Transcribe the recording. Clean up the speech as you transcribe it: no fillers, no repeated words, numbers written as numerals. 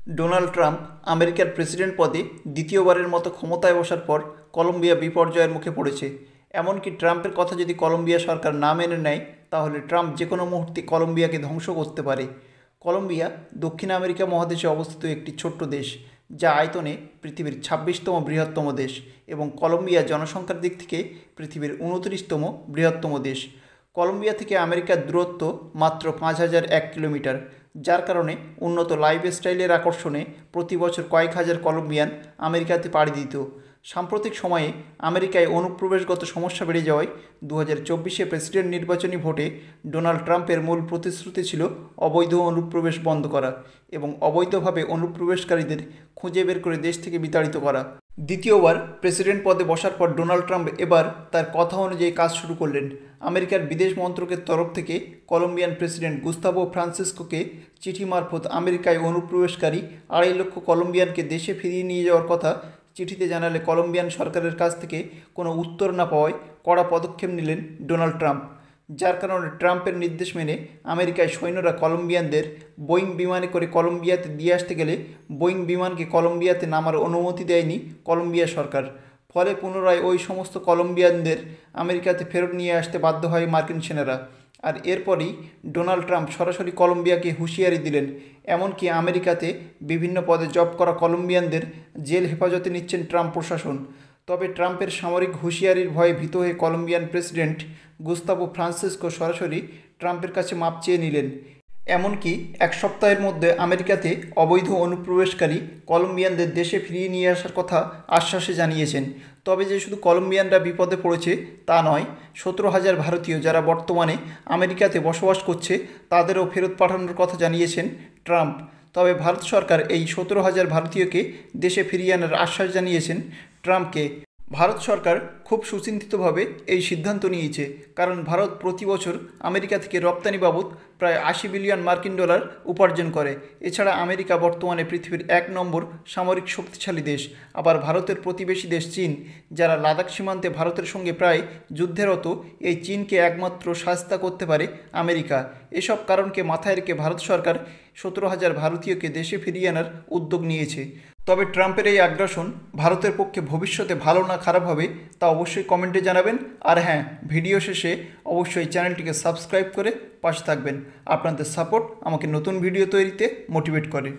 Donald Trump আমেরিকার president পদে দ্বিতীয়বারের মতো ক্ষমতায় বসার পর কলম্বিয়া বিপর্যয়ের মুখে পড়েছে। এমনকি ট্রাম্পের কথা যদি কলম্বিয়া সরকার না মেনে নেয়, তাহলে ট্রাম্প যে কোনো মুহূর্তে কলম্বিয়াকে ধ্বংস করতে পারে। কলম্বিয়া দক্ষিণ আমেরিকা মহাদেশে অবস্থিত একটি ছোট্ট দেশ, যা আয়তনে পৃথিবীর ২৬তম বৃহত্তম দেশ এবং কলম্বিয়া জনসংখ্যার দিক থেকে পৃথিবীর ২৯তম বৃহত্তম দেশ। কলম্বিয়া থেকে আমেরিকার দূরত্ব মাত্র ৫,০০১ কিলোমিটার, যার কারণে উন্নত লাইফস্টাইলের আকর্ষণে প্রতি বছর কয়েক হাজার কলম্বিয়ান আমেরিকাতে পাড়ি দিত। সাম্প্রতিক সময়ে আমেরিকায় অনুপ্রবেশগত সমস্যা বেড়ে যাওয়ায় ২০২৪ প্রেসিডেন্ট নির্বাচনী ভোটে ডোনাল্ড ট্রাম্পের মূল প্রতিশ্রুতি ছিল অবৈধ অনুপ্রবেশ বন্ধ করা এবং অবৈধভাবে অনুপ্রবেশকারীদের খুঁজে বের করে দেশ থেকে বিতাড়িত করা। দ্বিতীয়বার প্রেসিডেন্ট পদে বসার পর ডোনাল্ড ট্রাম্প এবার তার কথা অনুযায়ী কাজ শুরু করলেন। আমেরিকার বিদেশ মন্ত্রকের তরফ থেকে কলম্বিয়ান প্রেসিডেন্ট গুস্তাভো ফ্রান্সিসকোকে চিঠি মারফত আমেরিকায় অনুপ্রবেশকারী ২.৫ লক্ষ কলম্বিয়ানকে দেশে ফিরিয়ে নিয়ে যাওয়ার কথা চিঠিতে জানালে কলম্বিয়ান সরকারের কাছ থেকে কোনো উত্তর না পাওয়ায় কড়া পদক্ষেপ নিলেন ডোনাল্ড ট্রাম্প, যার কারণে ট্রাম্পের নির্দেশ মেনে আমেরিকায় সৈন্যরা কলম্বিয়ানদের বোয়িং বিমানে করে কলম্বিয়াতে দিয়ে আসতে গেলে বোয়িং বিমানকে কলম্বিয়াতে নামার অনুমতি দেয়নি কলম্বিয়া সরকার। ফলে পুনরায় ওই সমস্ত কলম্বিয়ানদের আমেরিকাতে ফেরত নিয়ে আসতে বাধ্য হয় মার্কিন সেনারা। আর এরপরই ডোনাল্ড ট্রাম্প সরাসরি কলম্বিয়াকে হুঁশিয়ারি দিলেন। এমনকি আমেরিকাতে বিভিন্ন পদে জব করা কলম্বিয়ানদের জেল হেফাজতে নিচ্ছেন ট্রাম্প প্রশাসন। তবে ট্রাম্পের সামরিক হুঁশিয়ারির ভয়ে ভীত হয়ে কলম্বিয়ান প্রেসিডেন্ট গুস্তাভো ফ্রান্সিসকো সরাসরি ট্রাম্পের কাছে মাপ চেয়ে নিলেন। এমনকি এক সপ্তাহের মধ্যে আমেরিকাতে অবৈধ অনুপ্রবেশকারী কলম্বিয়ানদের দেশে ফিরিয়ে নিয়ে আসার কথা আশ্বাসে জানিয়েছেন। তবে যে শুধু কলম্বিয়ানরা বিপদে পড়েছে তা নয়, ১৭,০০০ ভারতীয় যারা বর্তমানে আমেরিকাতে বসবাস করছে তাদেরও ফেরত পাঠানোর কথা জানিয়েছেন ট্রাম্প। তবে ভারত সরকার এই ১৭,০০০ ভারতীয়কে দেশে ফিরিয়ে আনার আশ্বাস জানিয়েছেন ট্রাম্পকে। ভারত সরকার খুব সুচিন্তিতভাবে এই সিদ্ধান্ত নিয়েছে, কারণ ভারত প্রতি বছর আমেরিকা থেকে রপ্তানি বাবদ প্রায় ৮০ বিলিয়ন মার্কিন ডলার উপার্জন করে। এছাড়া আমেরিকা বর্তমানে পৃথিবীর ১ নম্বর সামরিক শক্তিশালী দেশ। আবার ভারতের প্রতিবেশী দেশ চীন, যারা লাদাখ সীমান্তে ভারতের সঙ্গে প্রায় যুদ্ধেরত, এই চীনকে একমাত্র শাস্তা করতে পারে আমেরিকা। এসব কারণকে মাথায় রেখে ভারত সরকার ১৭,০০০ ভারতীয়কে দেশে ফিরিয়ে আনার উদ্যোগ নিয়েছে। তবে ট্রাম্পের এই আগ্রাসন ভারতের পক্ষে ভবিষ্যতে ভালো না খারাপ হবে তা অবশ্যই কমেন্টে জানাবেন। আর হ্যাঁ, ভিডিও শেষে অবশ্যই চ্যানেলটিকে সাবস্ক্রাইব করে পাশে থাকবেন। আপনাদের সাপোর্ট আমাকে নতুন ভিডিও তৈরিতে মোটিভেট করে।